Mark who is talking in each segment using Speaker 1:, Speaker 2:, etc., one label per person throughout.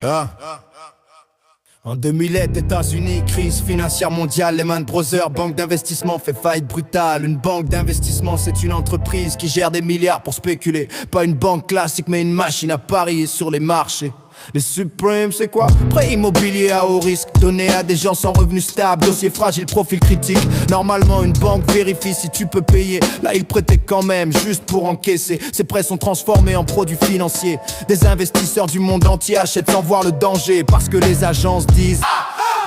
Speaker 1: Ah. En 2000, États-Unis, crise financière mondiale, Lehman Brothers, banque d'investissement fait faillite brutale. Une banque d'investissement, c'est une entreprise qui gère des milliards pour spéculer. Pas une banque classique, mais une machine à parier sur les marchés. Les Supremes, c'est quoi? Prêt immobilier à haut risque, donné à des gens sans revenus stables, dossier fragile, profil critique. Normalement une banque vérifie si tu peux payer. Là ils prêtaient quand même, juste pour encaisser. Ces prêts sont transformés en produits financiers. Des investisseurs du monde entier achètent sans voir le danger, parce que les agences disent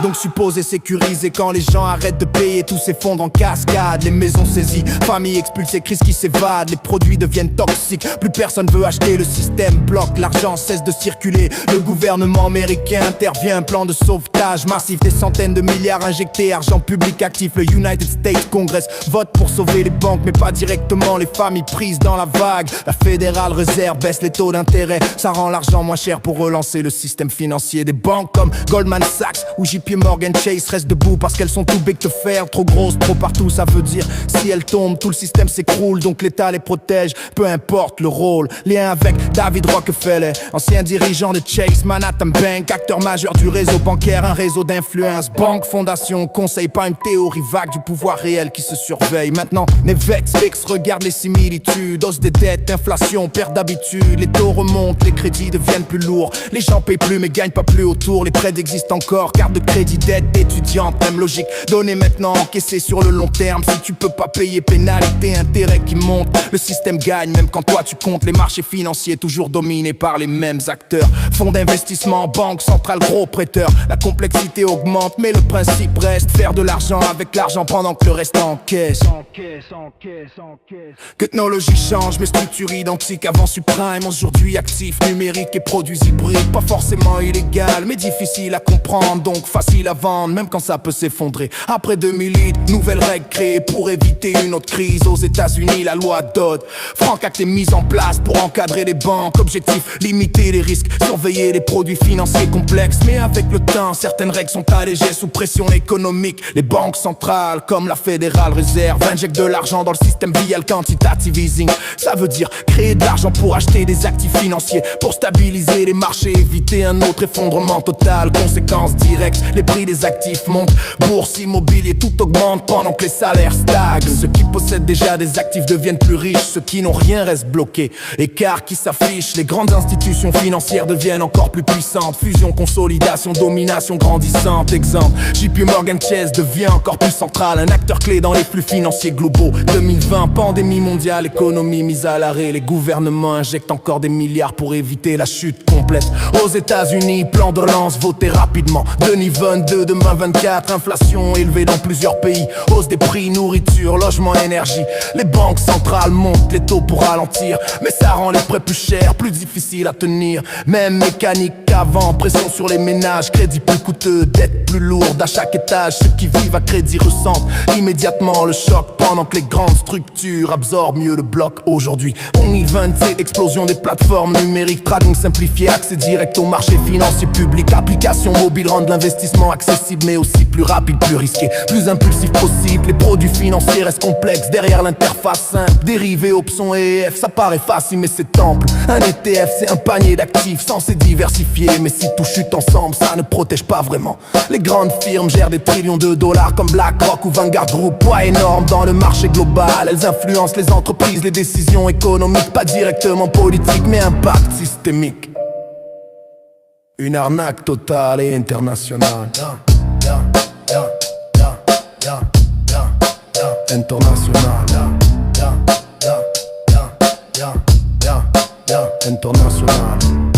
Speaker 1: donc supposé sécurisé. Quand les gens arrêtent de payer, tout s'effondre en cascade. Les maisons saisies, familles expulsées, crises qui s'évadent. Les produits deviennent toxiques, plus personne veut acheter. Le système bloque, l'argent cesse de circuler. Le gouvernement américain intervient, un plan de sauvetage massif. Des centaines de milliards injectés, argent public actif. Le United States Congress vote pour sauver les banques, mais pas directement les familles prises dans la vague. La Fédérale Réserve baisse les taux d'intérêt. Ça rend l'argent moins cher pour relancer le système financier. Des banques comme Goldman Sachs ou JP Morgan Chase restent debout parce qu'elles sont too big to fail. Trop grosses, trop partout, ça veut dire si elles tombent, tout le système s'écroule. Donc l'État les protège, peu importe le rôle. Lien avec David Rockefeller, ancien dirigeant de Chase Manhattan Bank, acteur majeur du réseau bancaire, un réseau d'influence. Banque, fondation, conseil, pas une théorie vague du pouvoir réel qui se surveille. Maintenant, Netflix regarde les similitudes. Hausse des dettes, inflation, perte d'habitude. Les taux remontent, les crédits deviennent plus lourds. Les gens payent plus mais gagnent pas plus autour. Les prêts existent encore, carte de crédit, dette étudiante, même logique. Donner maintenant, encaisser sur le long terme. Si tu peux pas payer, pénalité, intérêt qui monte. Le système gagne même quand toi tu comptes. Les marchés financiers toujours dominés par les mêmes acteurs. Fonds d'investissement, banque centrale, gros prêteurs. La complexité augmente mais le principe reste. Faire de l'argent avec l'argent pendant que le reste encaisse. Que technologie change mais structure identique. Avant Supreme, aujourd'hui actif, numérique et produits hybrides. Pas forcément illégal mais difficile à comprendre, donc facile à vendre même quand ça peut s'effondrer. Après 2008, nouvelles règles créées pour éviter une autre crise. Aux États-Unis, la loi Dodd Frank Act est mise en place pour encadrer les banques. Objectif, limiter les risques, surveiller les produits financiers complexes. Mais avec le temps, certaines règles sont allégées sous pression économique. Les banques centrales, comme la Fédérale Réserve, injectent de l'argent dans le système via le quantitative easing. Ça veut dire créer de l'argent pour acheter des actifs financiers, pour stabiliser les marchés, éviter un autre effondrement total. Conséquence directe, les prix des actifs montent. Bourse, immobilier, tout augmente pendant que les salaires stagnent. Ceux qui possèdent déjà des actifs deviennent plus riches. Ceux qui n'ont rien restent bloqués. Écart qui s'affiche, les grandes institutions financières deviennent encore plus puissantes. Fusion, consolidation, domination grandissante. Exemple, JP Morgan Chase devient encore plus central, un acteur clé dans les flux financiers globaux. 2020, pandémie mondiale, économie mise à l'arrêt. Les gouvernements injectent encore des milliards pour éviter la chute complète. Aux États-Unis, plan de relance voté rapidement. 2022, demain 24, inflation élevée dans plusieurs pays. Hausse des prix, nourriture, logement, énergie. Les banques centrales montent les taux pour ralentir, mais ça rend les prêts plus chers, plus difficiles à tenir. Même mécanique qu'avant, pression sur les ménages, crédit plus coûteux, dette plus lourde à chaque étage. Ceux qui vivent à crédit ressentent immédiatement le choc, pendant que les grandes structures absorbent mieux le bloc. Aujourd'hui, 2027, explosion des plateformes numériques, trading simplifié, accès direct au marché financier public. Applications mobiles rendent l'investissement accessible mais aussi plus rapide, plus risqué, plus impulsif possible. Les produits financiers restent complexes derrière l'interface simple. Dérivés, options et EF, ça paraît facile mais c'est ample. Un ETF c'est un panier d'actifs censé diversifier, mais si tout chute ensemble ça ne protège pas vraiment. Les grandes firmes gèrent des trillions de dollars comme BlackRock ou Vanguard Group. Poids énorme dans le marché global, elles influencent les entreprises, les décisions économiques. Pas directement politiques mais impact systémique. Une arnaque totale et internationale. Internationale. Internationale.